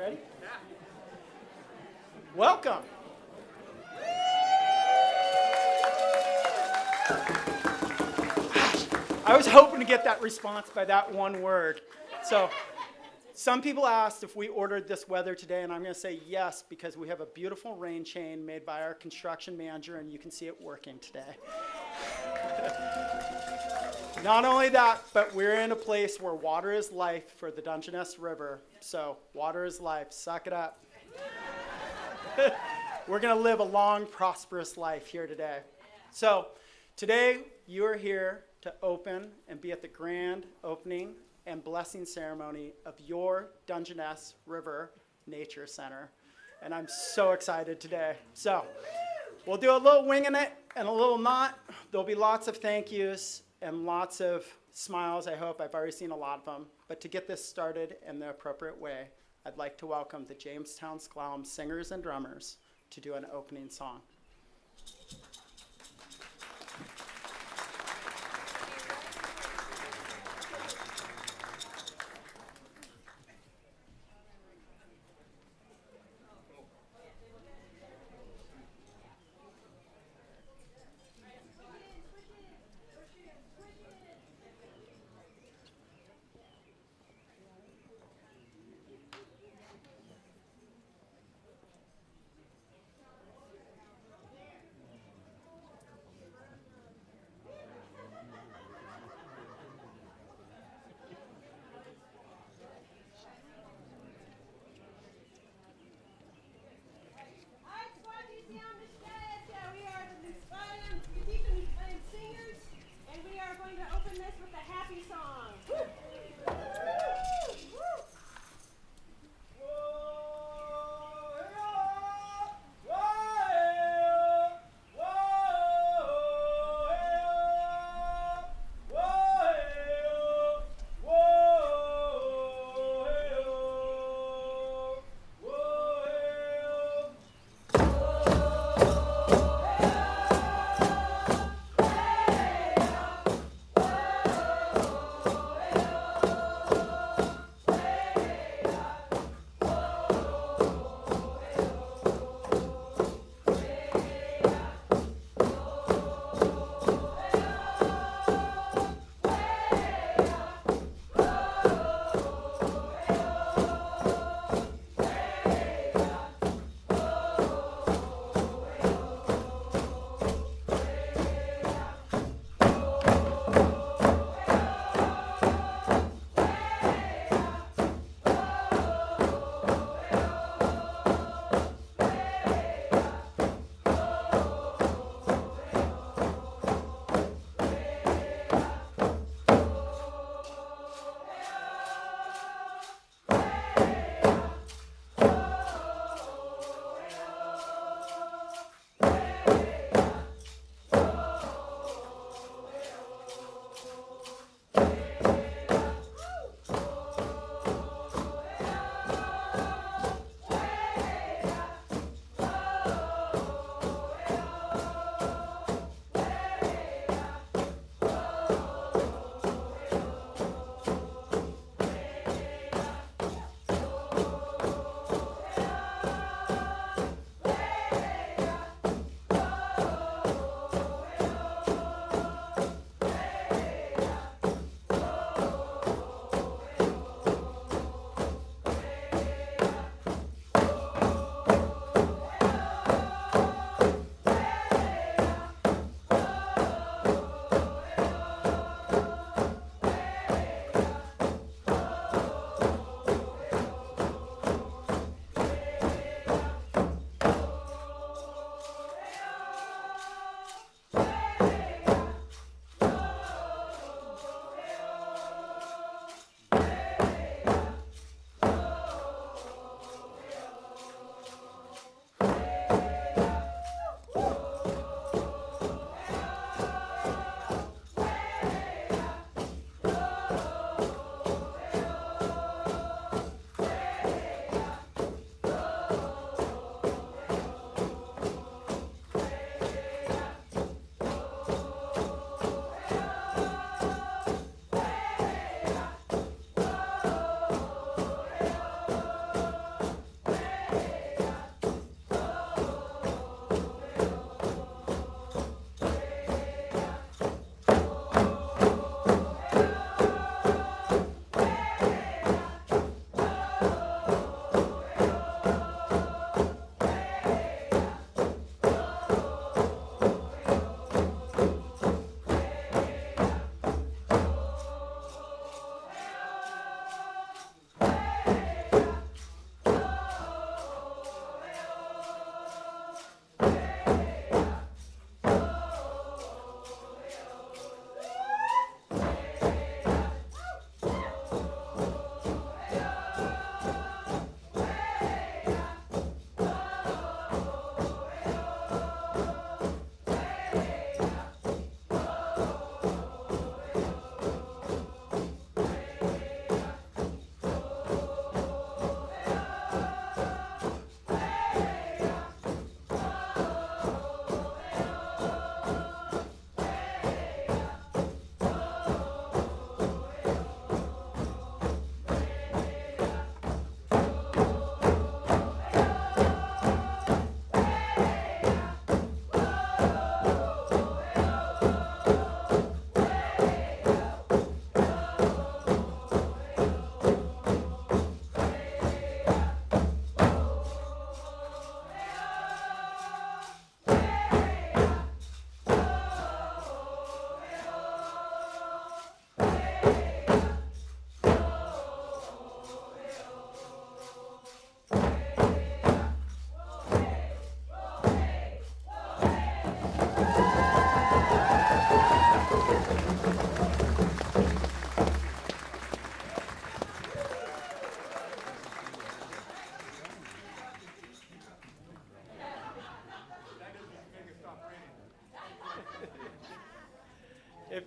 Ready? Yeah. Welcome. I was hoping to get that response by that one word. So some people asked if we ordered this weather today, and I'm going to say yes, because we have a beautiful rain chain made by our construction manager, and you can see it working today. Not only that, but we're in a place where water is life for the Dungeness River. So water is life. Suck it up. We're going to live a long, prosperous life here today. So today you are here to open and be at the grand opening and blessing ceremony of your Dungeness River Nature Center. And I'm so excited today. So we'll do a little winging it and a little not. There'll be lots of thank yous and lots of smiles, I hope. I've already seen a lot of them. But to get this started in the appropriate way, I'd like to welcome the Jamestown Sklallam singers and drummers to do an opening song.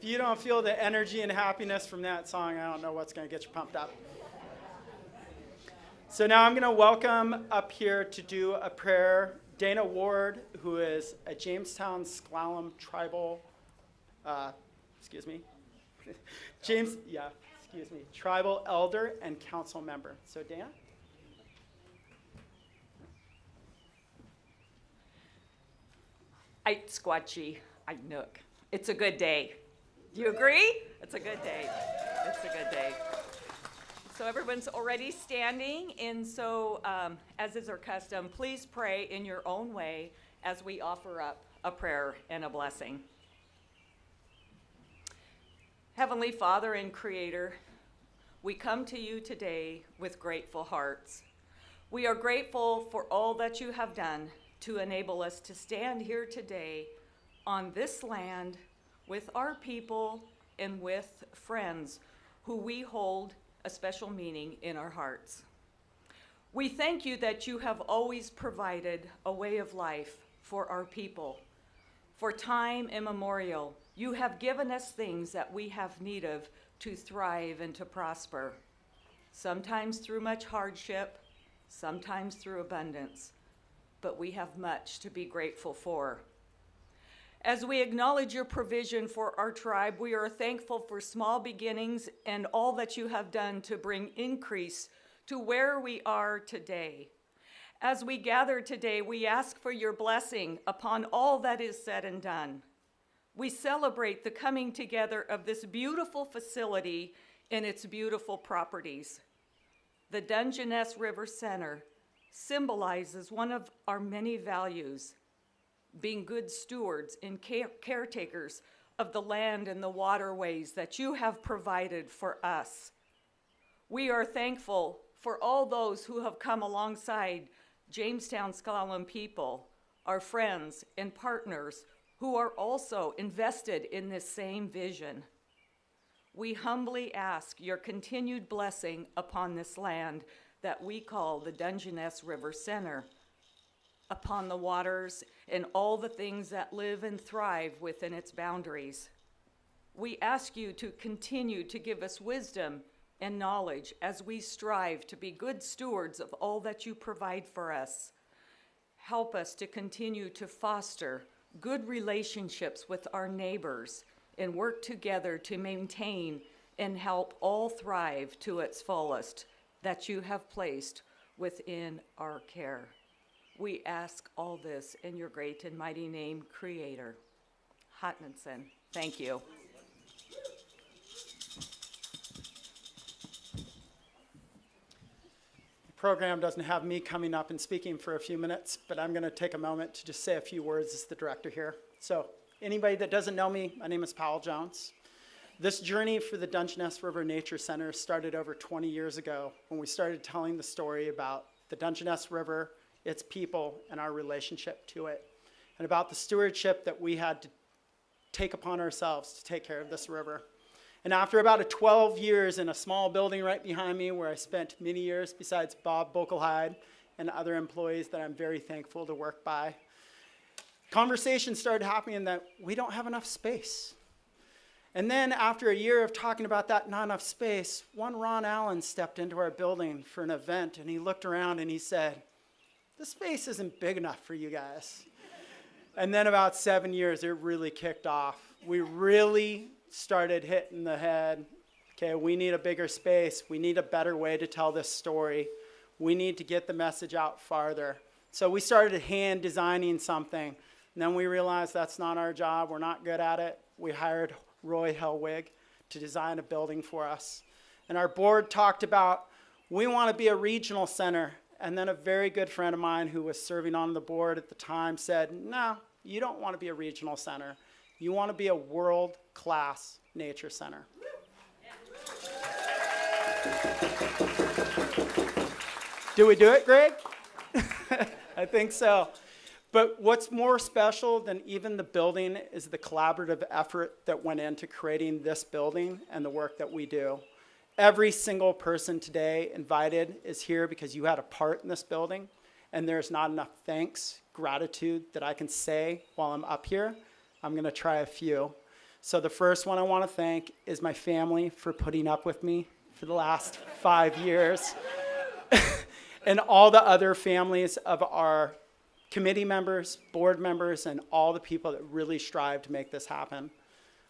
you don't feel the energy and happiness from that song, I don't know what's going to get you pumped up. So now I'm going to welcome up here to do a prayer Dana Ward, who is a Jamestown Sklallam tribal, tribal elder and council member. So Dana? Ait squatchy, I nook. It's a good day. Do you agree? It's a good day. It's a good day. So everyone's already standing, and so as is our custom, please pray in your own way as we offer up a prayer and a blessing. Heavenly Father and Creator, we come to you today with grateful hearts. We are grateful for all that you have done to enable us to stand here today on this land with our people and with friends who we hold a special meaning in our hearts. We thank you that you have always provided a way of life for our people. For time immemorial, you have given us things that we have need of to thrive and to prosper, sometimes through much hardship, sometimes through abundance, but we have much to be grateful for. As we acknowledge your provision for our tribe, we are thankful for small beginnings and all that you have done to bring increase to where we are today. As we gather today, we ask for your blessing upon all that is said and done. We celebrate the coming together of this beautiful facility and its beautiful properties. The Dungeness River Center symbolizes one of our many values, being good stewards and caretakers of the land and the waterways that you have provided for us. We are thankful for all those who have come alongside Jamestown Sklallam people, our friends and partners who are also invested in this same vision. We humbly ask your continued blessing upon this land that we call the Dungeness River Center, upon the waters and all the things that live and thrive within its boundaries. We ask you to continue to give us wisdom and knowledge as we strive to be good stewards of all that you provide for us. Help us to continue to foster good relationships with our neighbors and work together to maintain and help all thrive to its fullest that you have placed within our care. We ask all this in your great and mighty name, Creator. Hotmanson, thank you. The program doesn't have me coming up and speaking for a few minutes, but I'm going to take a moment to just say a few words as the director here. So anybody that doesn't know me, my name is Powell Jones. This journey for the Dungeness River Nature Center started over 20 years ago when we started telling the story about the Dungeness River, its people, and our relationship to it, and about the stewardship that we had to take upon ourselves to take care of this river. And after about 12 years in a small building right behind me where I spent many years besides Bob Bokelheide and other employees that I'm very thankful to work by, conversations started happening that we don't have enough space. And then after a year of talking about that not enough space, one Ron Allen stepped into our building for an event, and he looked around and he said, "This space isn't big enough for you guys." And then about 7 years, it really kicked off. We really started hitting the head. Okay, we need a bigger space. We need a better way to tell this story. We need to get the message out farther. So we started hand designing something. And then we realized that's not our job. We're not good at it. We hired Roy Hellwig to design a building for us. And our board talked about, we want to be a regional center. And then a very good friend of mine who was serving on the board at the time said, "No, you don't want to be a regional center. You want to be a world-class nature center." Did we do it, Greg? I think so. But what's more special than even the building is the collaborative effort that went into creating this building and the work that we do. Every single person today invited is here because you had a part in this building, and there's not enough thanks, gratitude that I can say while I'm up here. I'm going to try a few. So the first one I want to thank is my family for putting up with me for the last 5 years. And all the other families of our committee members, board members, and all the people that really strive to make this happen.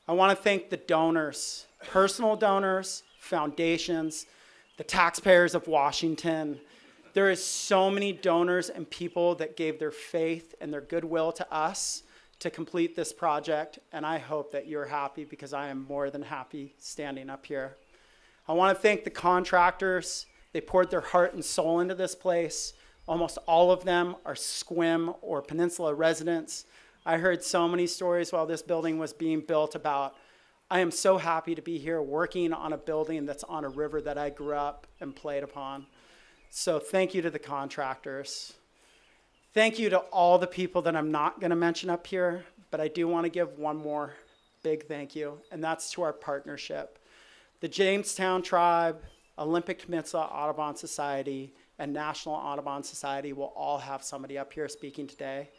I want to thank the donors, personal donors, foundations, the taxpayers of Washington. There is so many donors and people that gave their faith and their goodwill to us to complete this project, and I hope that you're happy because I am more than happy standing up here. I want to thank the contractors. They poured their heart and soul into this place. Almost all of them are Sequim or Peninsula residents. I heard so many stories while this building was being built about, I am so happy to be here working on a building that's on a river that I grew up and played upon. So thank you to the contractors. Thank you to all the people that I'm not going to mention up here, but I do want to give one more big thank you, and that's to our partnership. The Jamestown Tribe, Olympic Peninsula Audubon Society, and National Audubon Society will all have somebody up here speaking today.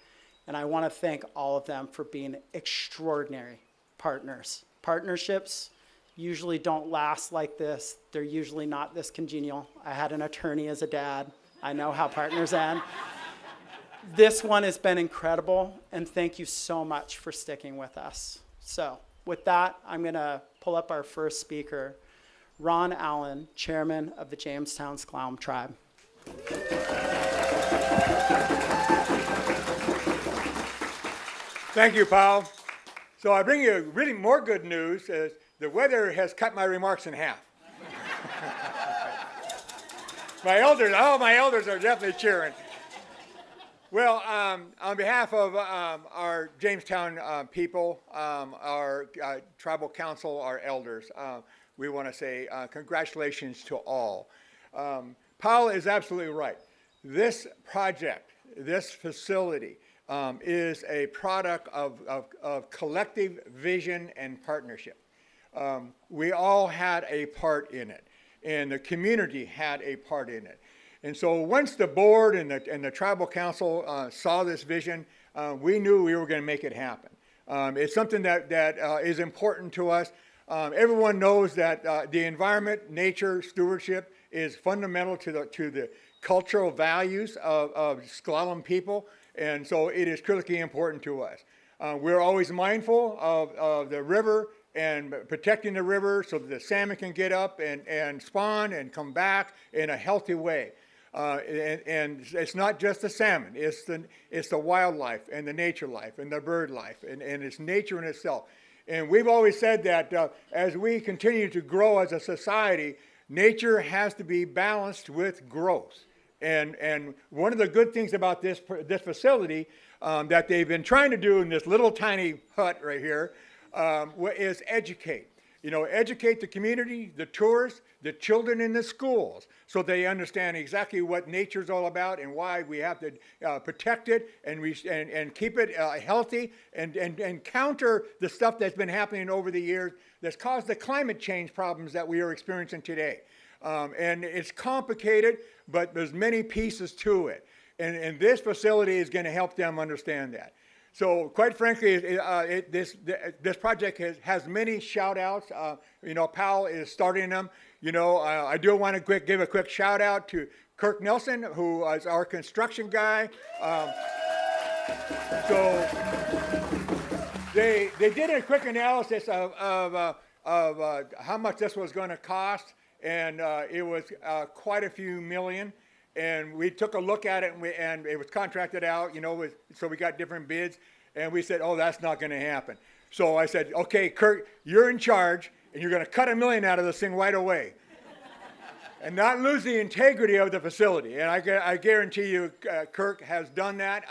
And I want to thank all of them for being extraordinary partners. Partnerships usually don't last like this. They're usually not this congenial. I had an attorney as a dad. I know how partners end. This one has been incredible, and thank you so much for sticking with us. So with that, I'm going to pull up our first speaker, Ron Allen, chairman of the Jamestown Skloum Tribe. Thank you, Powell. So I bring you really more good news. Is the weather has cut my remarks in half. My elders are definitely cheering. Well, on behalf of our Jamestown people, our tribal council, our elders, we want to say congratulations to all. Powell is absolutely right. This project, this facility, is a product of collective vision and partnership. We all had a part in it, and the community had a part in it. And so once the board and the tribal council saw this vision, we knew we were going to make it happen. It's something that is important to us. Everyone knows that the environment, nature, stewardship is fundamental to the cultural values of Sklallam people, and so it is critically important to us. We're always mindful of the river and protecting the river so that the salmon can get up and spawn and come back in a healthy way. And it's not just the salmon, it's the wildlife and the nature life and the bird life and it's nature in itself. And we've always said that as we continue to grow as a society, nature has to be balanced with growth. And one of the good things about this facility that they've been trying to do in this little tiny hut right here is educate. You know, educate the community, the tourists, the children in the schools, so they understand exactly what nature's all about and why we have to protect it and keep it healthy and counter the stuff that's been happening over the years that's caused the climate change problems that we are experiencing today. And it's complicated, but there's many pieces to it. And this facility is going to help them understand that. So quite frankly, this project has many shout outs. You know, Powell is starting them. You know, I do want to give a quick shout out to Kirk Nelson, who is our construction guy. So they did a quick analysis of how much this was going to cost, and it was quite a few million. And we took a look at it, and it was contracted out, you know, so we got different bids, and we said, oh, that's not going to happen. So I said, okay, Kurt, you're in charge, and you're going to cut $1 million out of this thing right away, and not lose the integrity of the facility. And I guarantee you, Kirk has done that.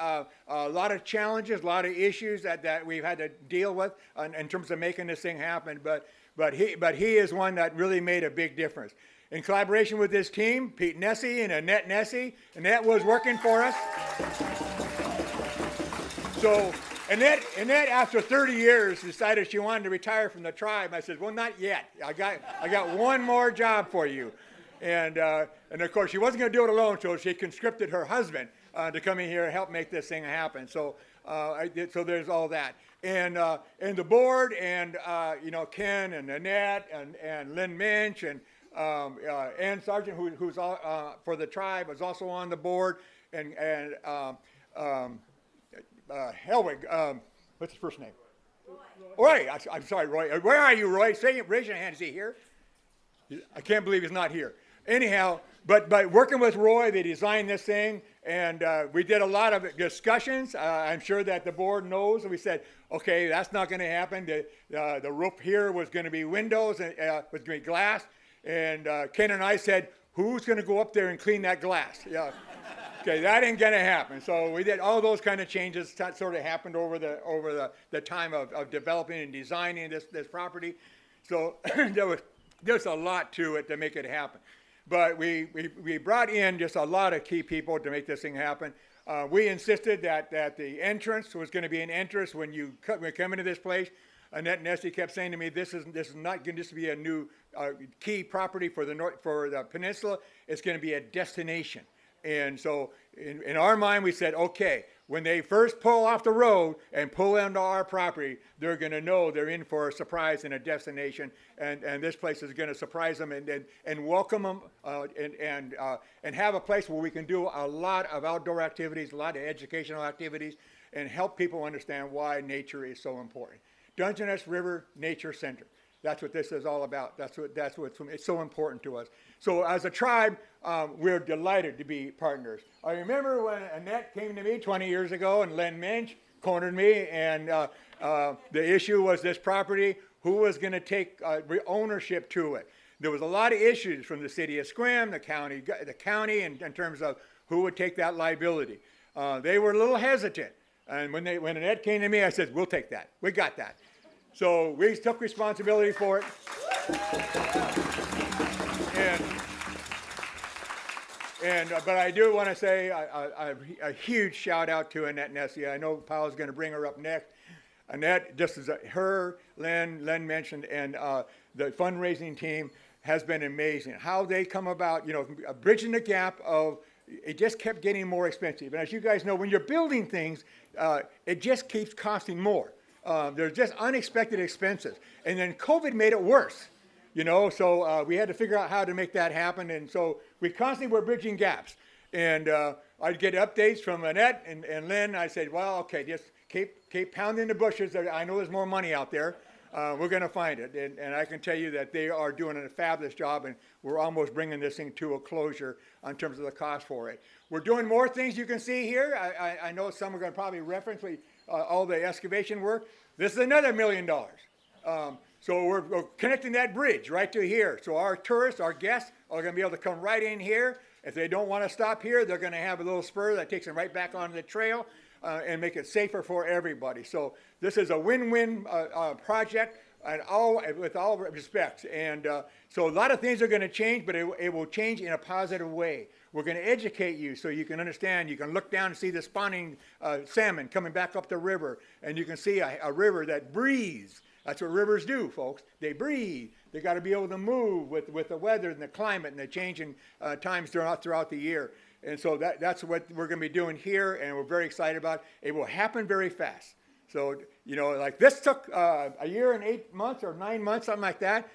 A lot of challenges, a lot of issues that we've had to deal with in terms of making this thing happen, but he is one that really made a big difference. In collaboration with his team, Pete Nessie and Annette Nessie. Annette was working for us. So Annette, after 30 years, decided she wanted to retire from the tribe. I said, well, not yet. I got one more job for you. And of course, she wasn't going to do it alone, so she conscripted her husband to come in here and help make this thing happen. So So there's all that. And the board and, Ken and Annette and Lynn Minch and Ann Sargent, who's for the tribe, is also on the board. And Helwig, what's his first name? Roy. I'm sorry, Roy. Where are you, Roy? Raise your hand. Is he here? I can't believe he's not here. Anyhow, but by working with Roy, they designed this thing, and we did a lot of discussions. I'm sure that the board knows. And we said, okay, that's not going to happen. The roof here was going to be windows, and was going to be glass. And Ken and I said, who's going to go up there and clean that glass? Yeah. Okay, that ain't going to happen. So we did all those kind of changes that sort of happened over the time of developing and designing this property. So there's a lot to it to make it happen. But we brought in just a lot of key people to make this thing happen. We insisted that the entrance was going to be an entrance when you come into this place. Annette and Esty kept saying to me, this is not going to just be a new key property for the peninsula. It's going to be a destination. And so in our mind, we said, okay, when they first pull off the road and pull into our property, they're going to know they're in for a surprise and a destination. And this place is going to surprise them and welcome them and have a place where we can do a lot of outdoor activities, a lot of educational activities, and help people understand why nature is so important. Dungeness River Nature Center. That's what this is all about. That's it's so important to us. So as a tribe, we're delighted to be partners. I remember when Annette came to me 20 years ago and Len Minch cornered me, and the issue was this property, who was going to take ownership to it. There was a lot of issues from the city of Sequim, the county in terms of who would take that liability. They were a little hesitant. And when Annette came to me, I said, we'll take that. We got that. So we took responsibility for it. But I do want to say a huge shout out to Annette and Essie. I know Powell's going to bring her up next. Annette, just as her, Len mentioned, and the fundraising team has been amazing. How they come about, bridging the gap of, it just kept getting more expensive. And as you guys know, when you're building things, it just keeps costing more. There's just unexpected expenses. And then COVID made it worse, so we had to figure out how to make that happen. And so we constantly were bridging gaps. And I'd get updates from Annette and Lynn. I said, well, okay, just keep pounding the bushes. I know there's more money out there. We're going to find it. And I can tell you that they are doing a fabulous job, and we're almost bringing this thing to a closure in terms of the cost for it. We're doing more things you can see here. I know some are going to probably reference all the excavation work. This is another $1 million. So we're connecting that bridge right to here. So our tourists, our guests, are going to be able to come right in here. If they don't want to stop here, they're going to have a little spur that takes them right back onto the trail and make it safer for everybody. So this is a win-win project and with all respects. And so a lot of things are going to change, but it will change in a positive way. We're going to educate you so you can understand. You can look down and see the spawning salmon coming back up the river, and you can see a river that breathes. That's what rivers do, folks. They breathe. They got to be able to move with the weather and the climate and the changing times throughout the year. And so that's what we're going to be doing here, and we're very excited about it. It will happen very fast. So, like this took a year and 8 months or 9 months, something like that.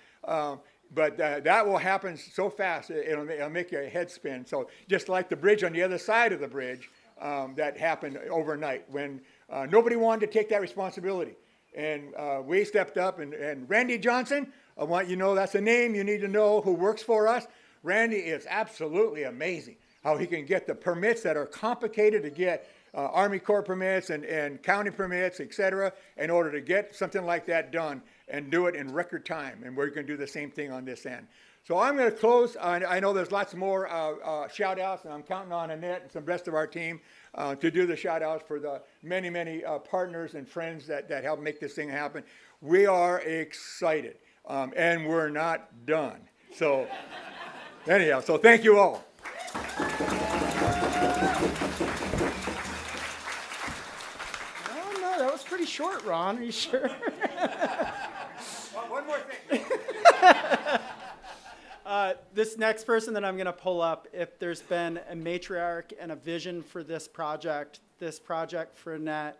But that will happen so fast, it'll make your head spin. So just like the bridge on the other side of the bridge that happened overnight when nobody wanted to take that responsibility. And we stepped up, and Randy Johnson, I want you to know that's a name you need to know who works for us. Randy is absolutely amazing how he can get the permits that are complicated to get, Army Corps permits and county permits, et cetera, in order to get something like that done and do it in record time. And we're going to do the same thing on this end. So I'm going to close. I know there's lots more shout outs, and I'm counting on Annette and some rest of our team to do the shout outs for the many, many partners and friends that help make this thing happen. We are excited, and we're not done. So anyhow, so thank you all. No, that was pretty short, Ron. Are you sure? One more thing. This next person that I'm going to pull up, if there's been a matriarch and a vision for this project for Annette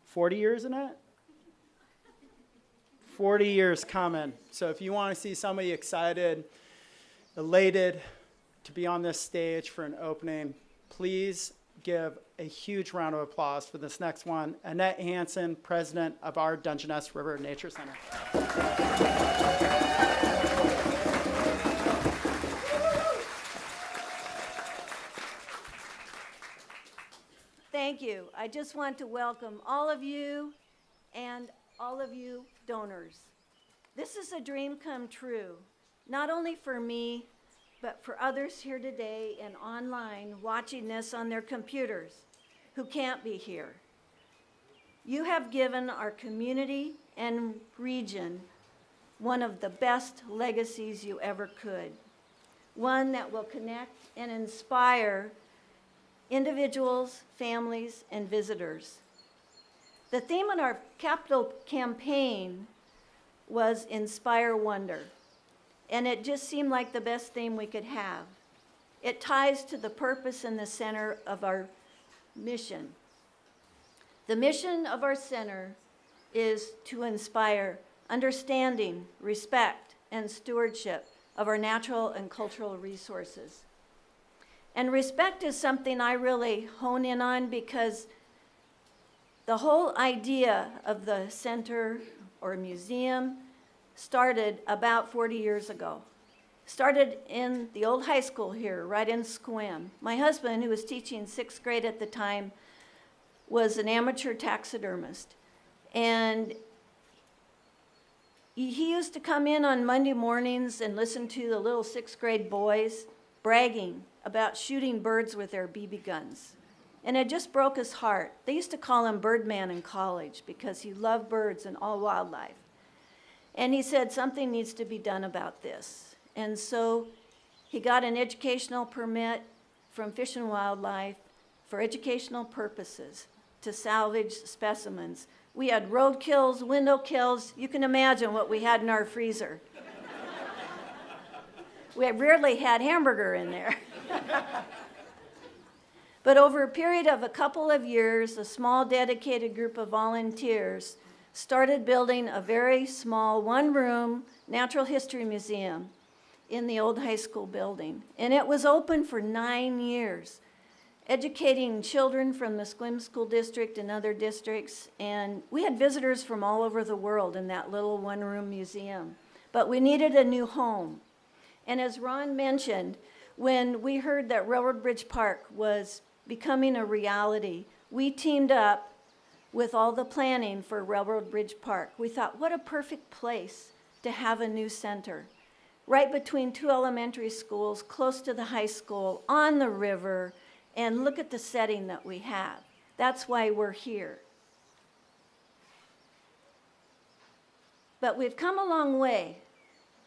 40 years, Annette? 40 years coming. So if you want to see somebody excited, elated to be on this stage for an opening, please give a huge round of applause for this next one, Annette Hanson, president of our Dungeness River Nature Center. Thank you. I just want to welcome all of you and all of you donors. This is a dream come true, not only for me, but for others here today and online watching this on their computers who can't be here. You have given our community and region one of the best legacies you ever could, one that will connect and inspire individuals, families, and visitors. The theme of our capital campaign was Inspire Wonder, and it just seemed like the best theme we could have. It ties to the purpose and the center of our mission. The mission of our center is to inspire understanding, respect, and stewardship of our natural and cultural resources. And respect is something I really hone in on because the whole idea of the center or museum started about 40 years ago. Started in the old high school here, right in Sequim. My husband, who was teaching 6th grade at the time, was an amateur taxidermist. And he used to come in on Monday mornings and listen to the little 6th grade boys bragging about shooting birds with their BB guns. And it just broke his heart. They used to call him Birdman in college because he loved birds and all wildlife. And he said something needs to be done about this. And so he got an educational permit from Fish and Wildlife for educational purposes to salvage specimens. We had road kills, window kills. You can imagine what we had in our freezer. We rarely had hamburger in there. But over a period of a couple of years, a small dedicated group of volunteers started building a very small one-room natural history museum in the old high school building. And it was open for 9 years, educating children from the Sequim School District and other districts. And we had visitors from all over the world in that little one-room museum. But we needed a new home. And as Ron mentioned, when we heard that Railroad Bridge Park was becoming a reality, we teamed up with all the planning for Railroad Bridge Park. We thought, what a perfect place to have a new center. Right between 2 elementary schools, close to the high school, on the river, and look at the setting that we have. That's why we're here. But we've come a long way.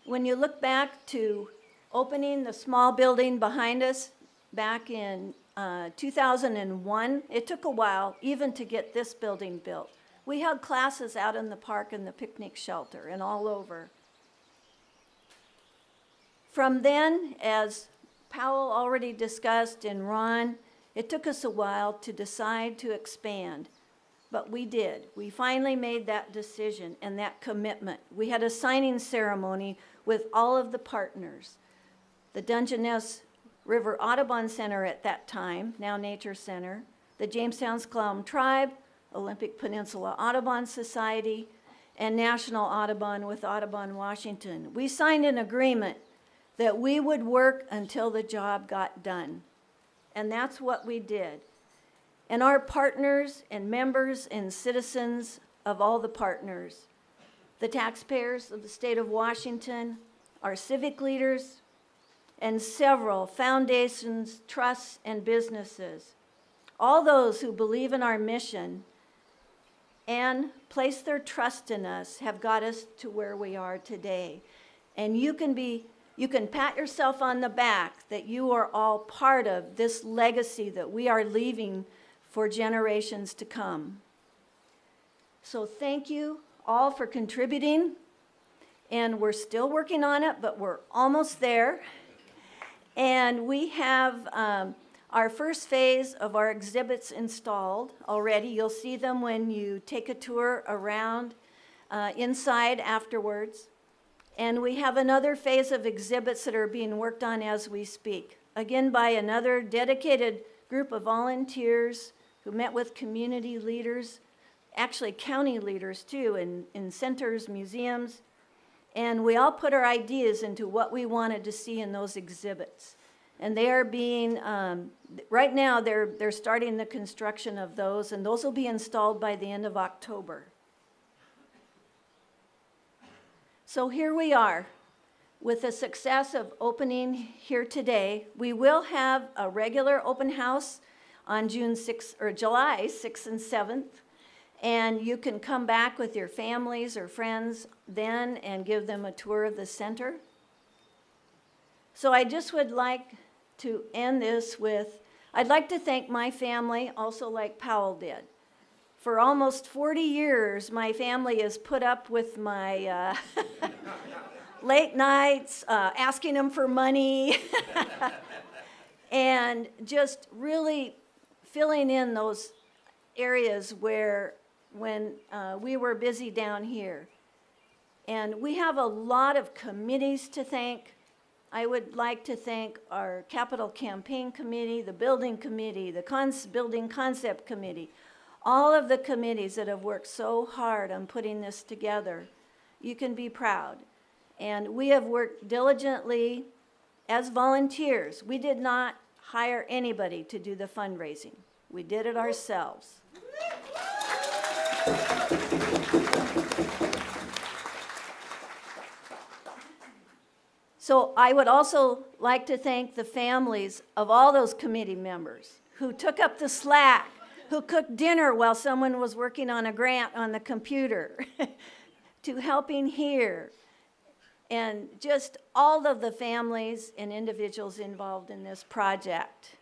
When you look back to opening the small building behind us back in 2001, it took a while even to get this building built. We held classes out in the park and the picnic shelter and all over. From then, as Powell already discussed and Ron, it took us a while to decide to expand, but we did. We finally made that decision and that commitment. We had a signing ceremony with all of the partners. The Dungeness River Audubon Center at that time, now Nature Center, the Jamestown S'Klallam Tribe, Olympic Peninsula Audubon Society, and National Audubon with Audubon Washington. We signed an agreement that we would work until the job got done. And that's what we did. And our partners and members and citizens of all the partners, the taxpayers of the state of Washington, our civic leaders, and several foundations, trusts, and businesses, all those who believe in our mission and place their trust in us have got us to where we are today. And you can pat yourself on the back that you are all part of this legacy that we are leaving for generations to come. So thank you all for contributing. And we're still working on it, but we're almost there. And we have our first phase of our exhibits installed already. You'll see them when you take a tour around inside afterwards. And we have another phase of exhibits that are being worked on as we speak. Again, by another dedicated group of volunteers who met with community leaders, actually county leaders too, in centers, museums. And we all put our ideas into what we wanted to see in those exhibits. And they are being, right now they're starting the construction of those, and those will be installed by the end of October. So here we are, with the success of opening here today. We will have a regular open house on July 6th and 7th, and you can come back with your families or friends then and give them a tour of the center. So I just would like to end this with, I'd like to thank my family, also like Powell did. For almost 40 years, my family has put up with my late nights, asking them for money, and just really filling in those areas where when we were busy down here. And we have a lot of committees to thank. I would like to thank our Capital Campaign Committee, the Building Committee, the Building Concept Committee, all of the committees that have worked so hard on putting this together. You can be proud. And we have worked diligently as volunteers. We did not hire anybody to do the fundraising. We did it ourselves. So I would also like to thank the families of all those committee members who took up the slack, who cooked dinner while someone was working on a grant on the computer, to helping here, and just all of the families and individuals involved in this project.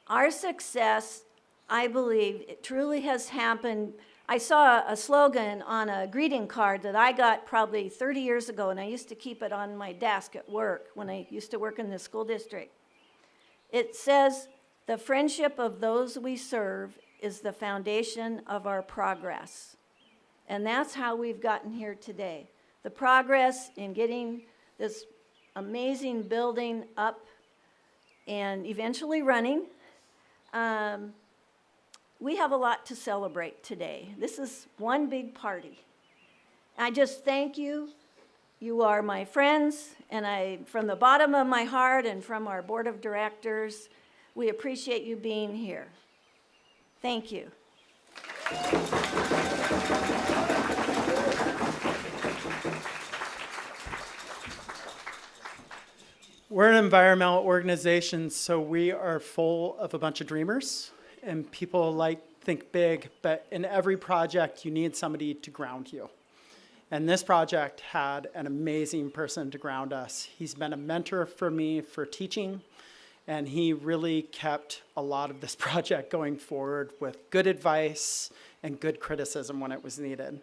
Our success, I believe, it truly has happened. I saw a slogan on a greeting card that I got probably 30 years ago, and I used to keep it on my desk at work when I used to work in the school district. It says, "The friendship of those we serve is the foundation of our progress." And that's how we've gotten here today. The progress in getting this amazing building up and eventually running. We have a lot to celebrate today. This is one big party. I just thank you. You are my friends, and from the bottom of my heart and from our board of directors, we appreciate you being here. Thank you. We're an environmental organization, so we are full of a bunch of dreamers, and people think big, but in every project you need somebody to ground you. And this project had an amazing person to ground us. He's been a mentor for me for teaching, and he really kept a lot of this project going forward with good advice and good criticism when it was needed.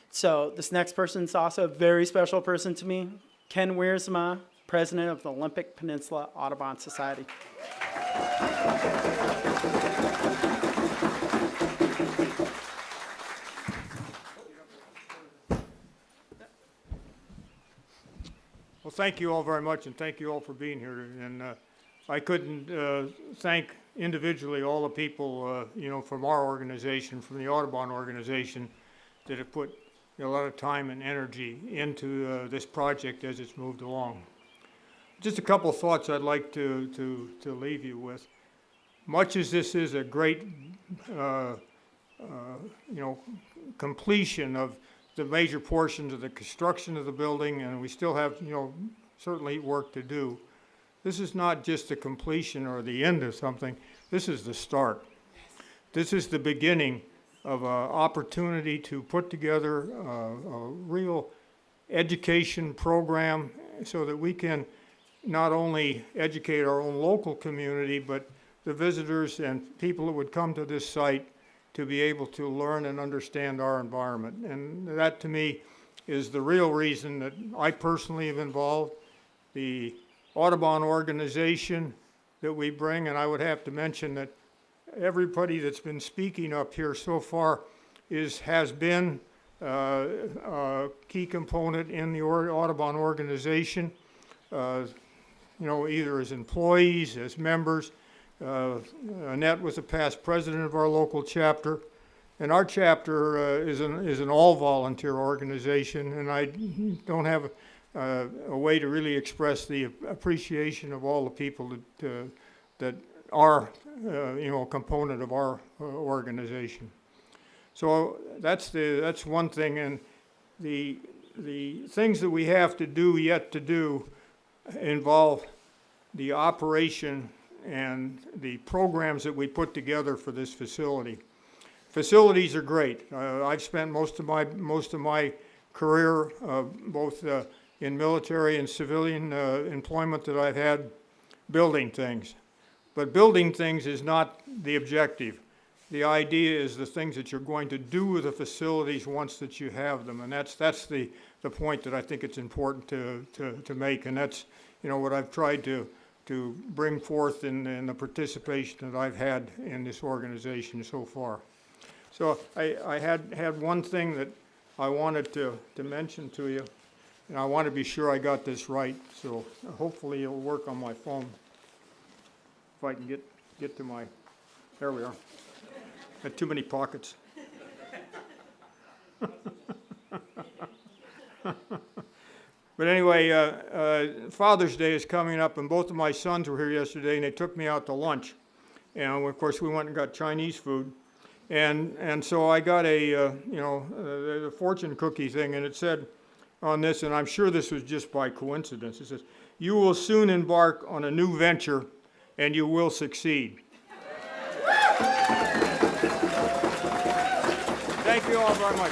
So this next person's also a very special person to me, Ken Wiersma, president of the Olympic Peninsula Audubon Society. Well, thank you all very much, and thank you all for being here. And I couldn't thank individually all the people, from our organization, from the Audubon organization, that have put a lot of time and energy into this project as it's moved along. Just a couple of thoughts I'd like to leave you with. Much as this is a great, completion of the major portions of the construction of the building, and we still have, certainly work to do. This is not just the completion or the end of something. This is the start. This is the beginning of an opportunity to put together a real education program so that we can not only educate our own local community, but the visitors and people that would come to this site to be able to learn and understand our environment. And that, to me, is the real reason that I personally am involved. The Audubon organization that we bring, and I would have to mention that everybody that's been speaking up here so far has been a key component in the Audubon organization, either as employees, as members. Annette was a past president of our local chapter, and our chapter is an all-volunteer organization, and I don't have a way to really express the appreciation of all the people that are, a component of our organization. So that's one thing, and the things that we have to do yet to do involve the operation and the programs that we put together for this facility. Facilities are great. I've spent most of my career, both in military and civilian employment that I've had, building things. But building things is not the objective. The idea is the things that you're going to do with the facilities once that you have them, and that's the point that I think it's important to make, and that's what I've tried to bring forth in the participation that I've had in this organization so far. So I had one thing that I wanted to mention to you, and I want to be sure I got this right, so hopefully it'll work on my phone. If I can get to my, there we are. Got too many pockets. But anyway, Father's Day is coming up, and both of my sons were here yesterday, and they took me out to lunch. And of course, we went and got Chinese food. And so I got the fortune cookie thing, and it said on this, and I'm sure this was just by coincidence, it says, "You will soon embark on a new venture, and you will succeed." Thank you all very much.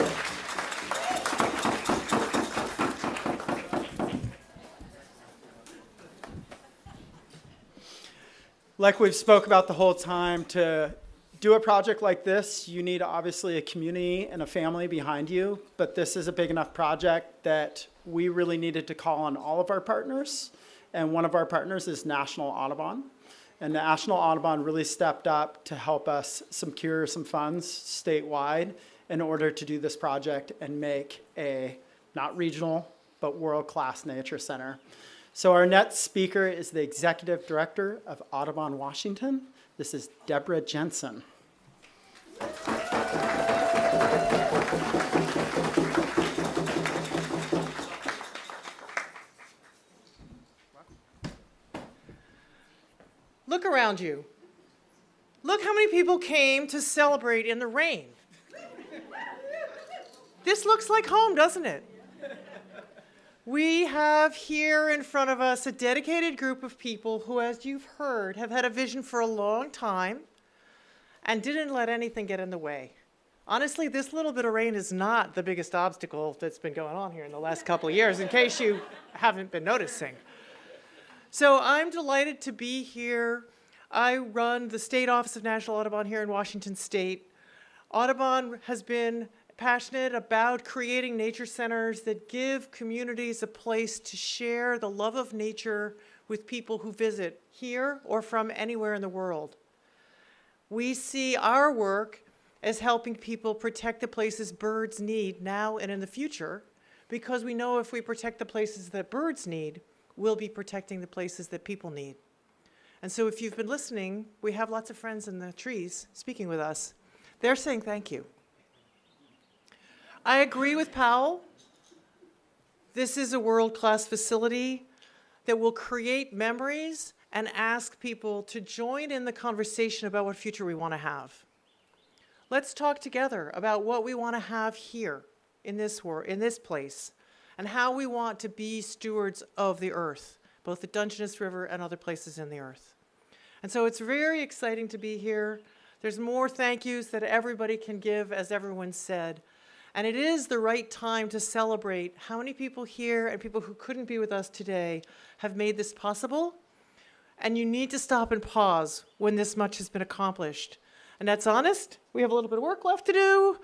Like we've spoke about the whole time, to do a project like this, you need obviously a community and a family behind you, but this is a big enough project that we really needed to call on all of our partners, and one of our partners is National Audubon. And the National Audubon really stepped up to help us secure some funds statewide in order to do this project and make a, not regional, but world-class nature center. So our next speaker is the Executive Director of Audubon Washington. This is Deborah Jensen. Look around you. Look how many people came to celebrate in the rain. This looks like home, doesn't it? We have here in front of us a dedicated group of people who, as you've heard, have had a vision for a long time and didn't let anything get in the way. Honestly, this little bit of rain is not the biggest obstacle that's been going on here in the last couple of years, in case you haven't been noticing. So I'm delighted to be here. I run the State Office of National Audubon here in Washington State. Audubon has been passionate about creating nature centers that give communities a place to share the love of nature with people who visit here or from anywhere in the world. We see our work as helping people protect the places birds need now and in the future, because we know if we protect the places that birds need, we'll be protecting the places that people need. And so if you've been listening, we have lots of friends in the trees speaking with us. They're saying thank you. I agree with Powell. This is a world-class facility that will create memories and ask people to join in the conversation about what future we want to have. Let's talk together about what we want to have here in this place, and how we want to be stewards of the earth, both the Dungeness River and other places in the earth. And so it's very exciting to be here. There's more thank yous that everybody can give, as everyone said. And it is the right time to celebrate how many people here and people who couldn't be with us today have made this possible. And you need to stop and pause when this much has been accomplished. And that's honest. We have a little bit of work left to do.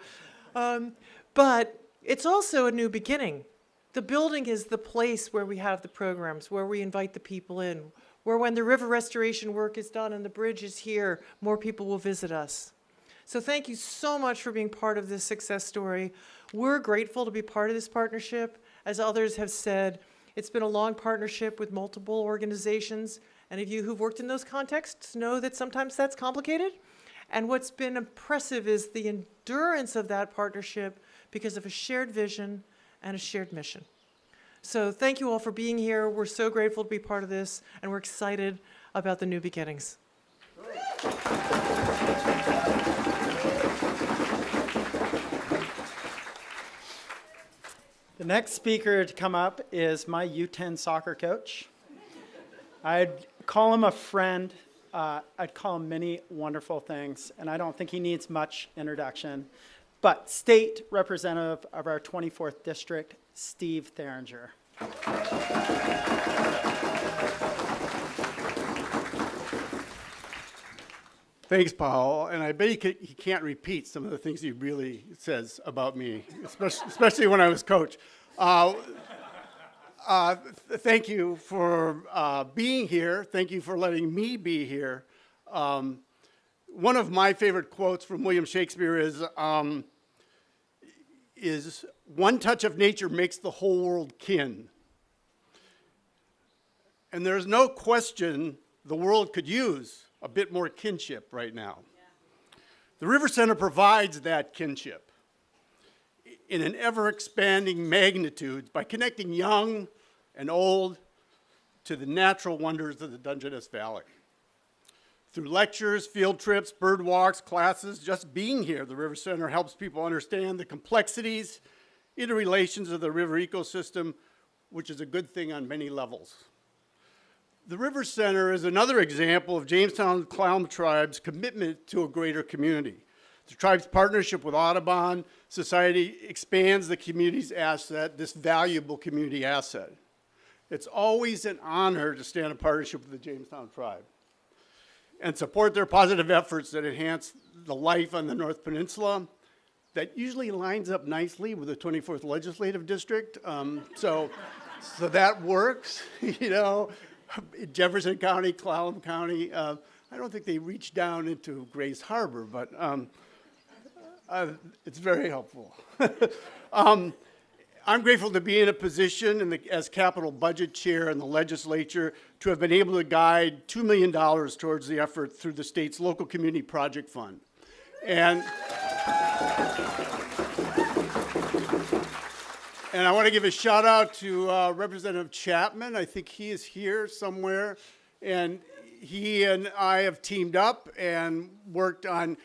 But it's also a new beginning. The building is the place where we have the programs, where we invite the people in, where when the river restoration work is done and the bridge is here, more people will visit us. So thank you so much for being part of this success story. We're grateful to be part of this partnership. As others have said, it's been a long partnership with multiple organizations. Any of you who've worked in those contexts know that sometimes that's complicated. And what's been impressive is the endurance of that partnership because of a shared vision and a shared mission. So thank you all for being here. We're so grateful to be part of this, and we're excited about the new beginnings. The next speaker to come up is my U10 soccer coach. I'd call him a friend. I'd call him many wonderful things, and I don't think he needs much introduction. But State Representative of our 24th District, Steve Theringer. Thanks, Powell. And I bet he can't repeat some of the things he really says about me, especially when I was coach. Thank you for being here. Thank you for letting me be here. One of my favorite quotes from William Shakespeare is one touch of nature makes the whole world kin. And there's no question the world could use a bit more kinship right now. Yeah. The River Center provides that kinship in an ever-expanding magnitude by connecting young and old to the natural wonders of the Dungeness Valley. Through lectures, field trips, bird walks, classes, just being here, the River Center helps people understand the complexities, interrelations of the river ecosystem, which is a good thing on many levels. The River Center is another example of Jamestown Clallam Tribe's commitment to a greater community. The tribe's partnership with Audubon Society expands the community's asset, this valuable community asset. It's always an honor to stand in partnership with the Jamestown tribe and support their positive efforts that enhance the life on the North Peninsula. That usually lines up nicely with the 24th Legislative District. So that works, you know. Jefferson County, Clallam County. I don't think they reach down into Grays Harbor, but it's very helpful. I'm grateful to be in a position as capital budget chair in the legislature to have been able to guide $2 million towards the effort through the state's local community project fund. And I want to give a shout out to Representative Chapman. I think he is here somewhere. And he and I have teamed up and worked on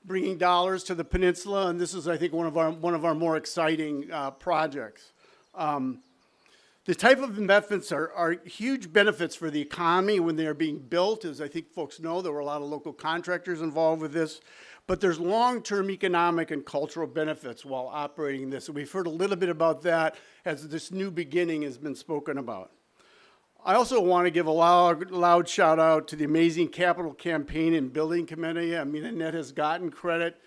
bringing dollars to the peninsula, and this is, I think, one of our more exciting projects. The type of investments are huge benefits for the economy when they are being built. As I think folks know, there were a lot of local contractors involved with this, but there's long-term economic and cultural benefits while operating this, and we've heard a little bit about that as this new beginning has been spoken about. I also want to give a loud shout out to the amazing capital campaign and building committee. I mean, Annette has gotten credit.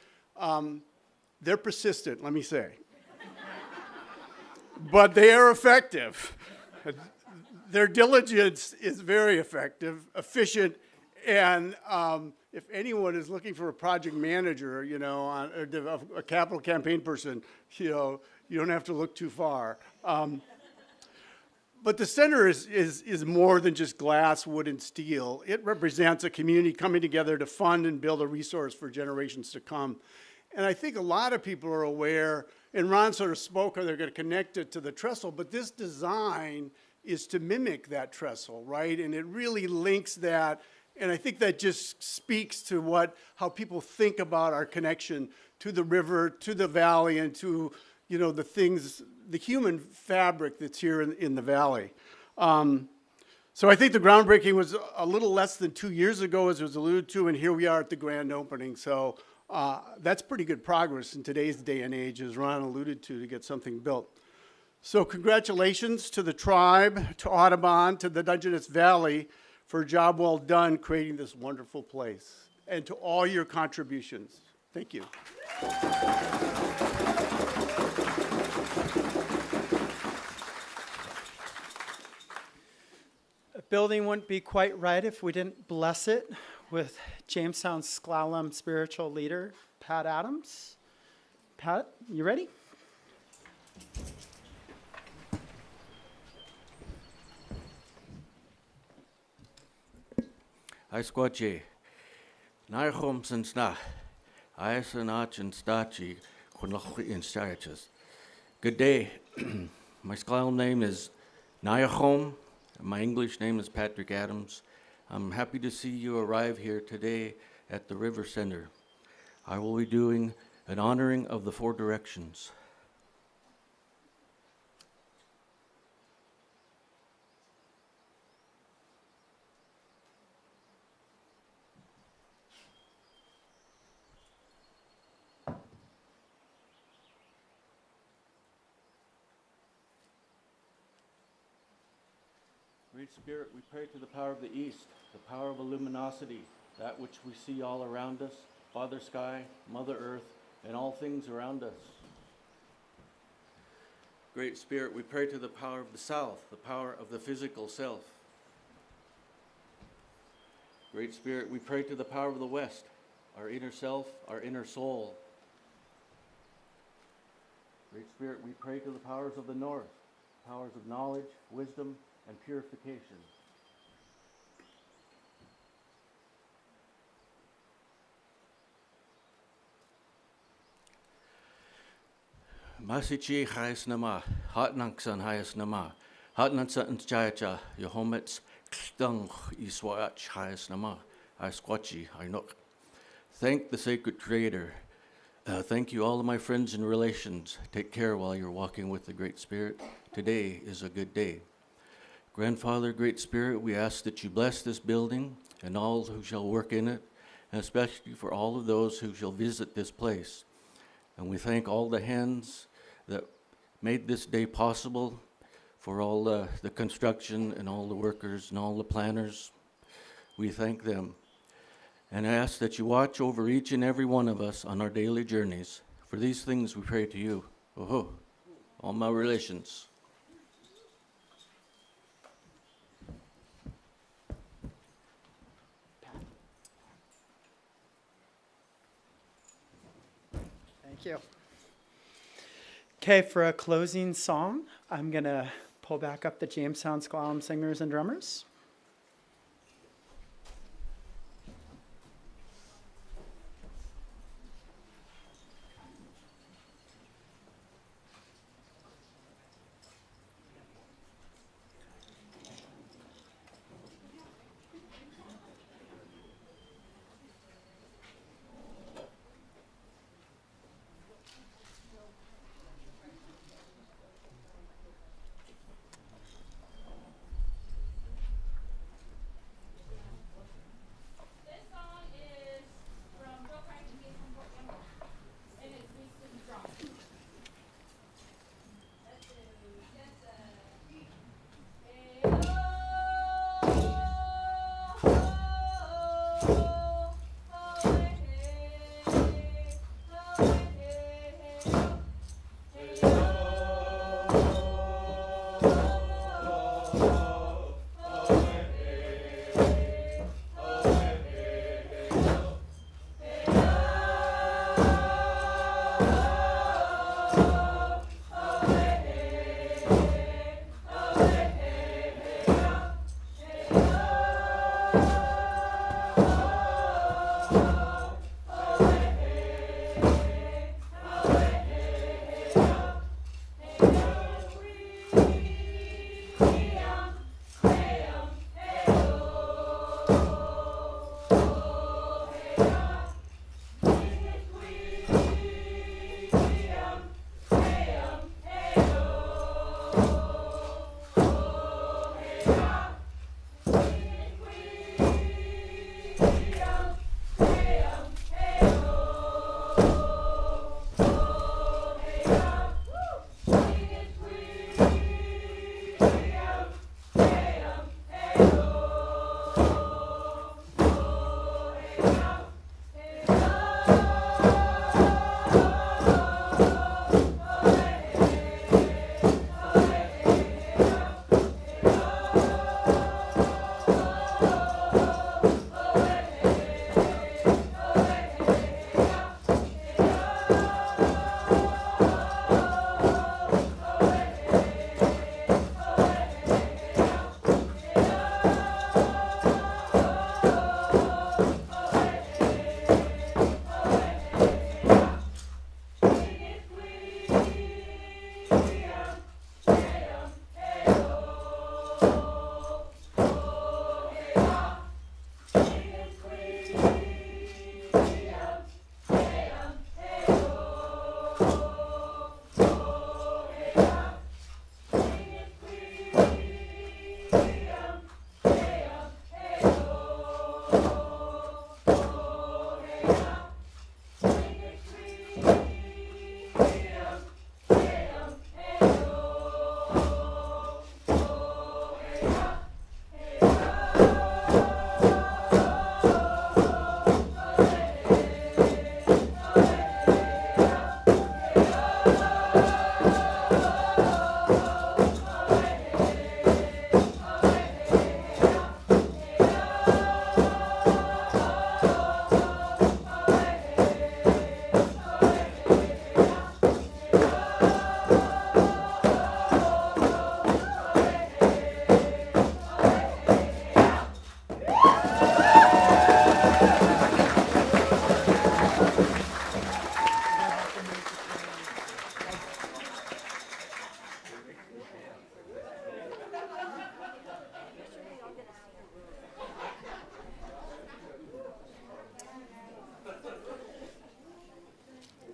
They're persistent, let me say. But they are effective. Their diligence is very effective, efficient, and if anyone is looking for a project manager, you know, a capital campaign person, you know, you don't have to look too far. But the center is more than just glass, wood, and steel. It represents a community coming together to fund and build a resource for generations to come. And I think a lot of people are aware, and Ron sort of spoke, they're going to connect it to the trestle, but this design is to mimic that trestle, right? And it really links that, and I think that just speaks to how people think about our connection to the river, to the valley, and to, you know, the human fabric that's here in the valley. So I think the groundbreaking was a little less than 2 years ago, as was alluded to, and here we are at the grand opening. So that's pretty good progress in today's day and age, as Ron alluded to get something built. So congratulations to the tribe, to Audubon, to the Dungeness Valley for a job well done creating this wonderful place, and to all your contributions. Thank you. building wouldn't be quite right if we didn't bless it with Jamestown Sklallam spiritual leader, Pat Adams. Pat, you ready? I squatchy. Naichum sna. I sanach and stachi. In Stariches. Good day. My Sklallam name is Naichum. My English name is Patrick Adams. I'm happy to see you arrive here today at the River Center. I will be doing an honoring of the four directions. Great Spirit, we pray to the power of the East, the power of luminosity, that which we see all around us, Father Sky, Mother Earth, and all things around us. Great Spirit, we pray to the power of the South, the power of the physical self. Great Spirit, we pray to the power of the West, our inner self, our inner soul. Great Spirit, we pray to the powers of the North, powers of knowledge, wisdom, and purification. Masichi hayas nama, hatnanksan hayas nama, hatnansan chayacha, yohomets kstung iswach hayas nama, I squatchy, I nook. Thank the sacred creator. Thank you, all of my friends and relations. Take care while you're walking with the Great Spirit. Today is a good day. Grandfather, Great Spirit, we ask that you bless this building and all who shall work in it, and especially for all of those who shall visit this place. And we thank all the hands that made this day possible, for all the construction and all the workers and all the planners. We thank them. And I ask that you watch over each and every one of us on our daily journeys. For these things we pray to you. All my relations. Thank you. Okay, for a closing song, I'm going to pull back up the Jamestown Sklallam singers and drummers.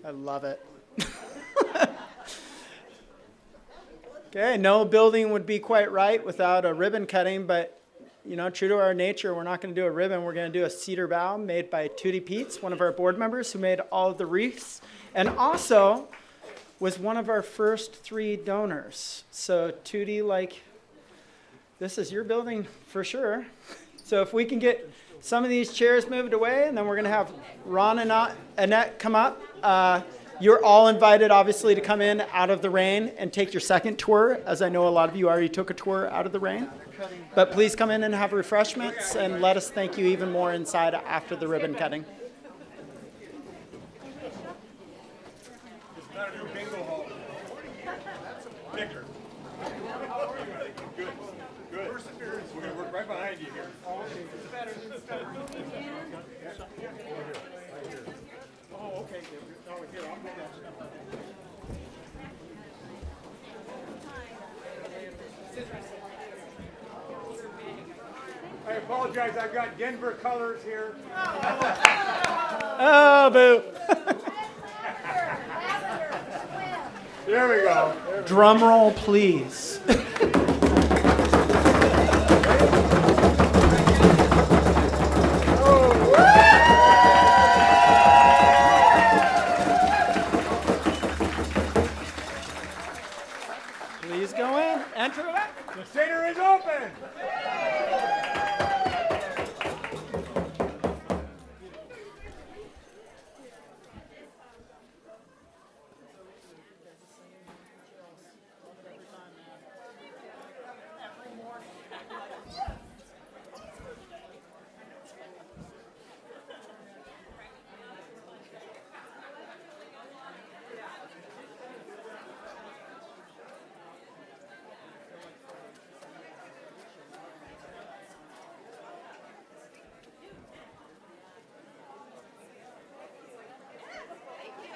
I love it. Okay, no building would be quite right without a ribbon cutting, but you know, true to our nature, we're not going to do a ribbon. We're going to do a cedar bough made by Tootie Peets, one of our board members who made all of the wreaths, and also was one of our first 3 donors. So Tootie, like, this is your building for sure. So if we can get some of these chairs moved away, and then we're going to have Ron and Annette come up. You're all invited, obviously, to come in out of the rain and take your second tour, as I know a lot of you already took a tour out of the rain. But please come in and have refreshments, and let us thank you even more inside after the ribbon cutting. We're going to work right behind you here. Oh, okay. Here, I'll go down. I apologize, I've got Denver colors here. Oh, boo. There we go. Drum roll, please.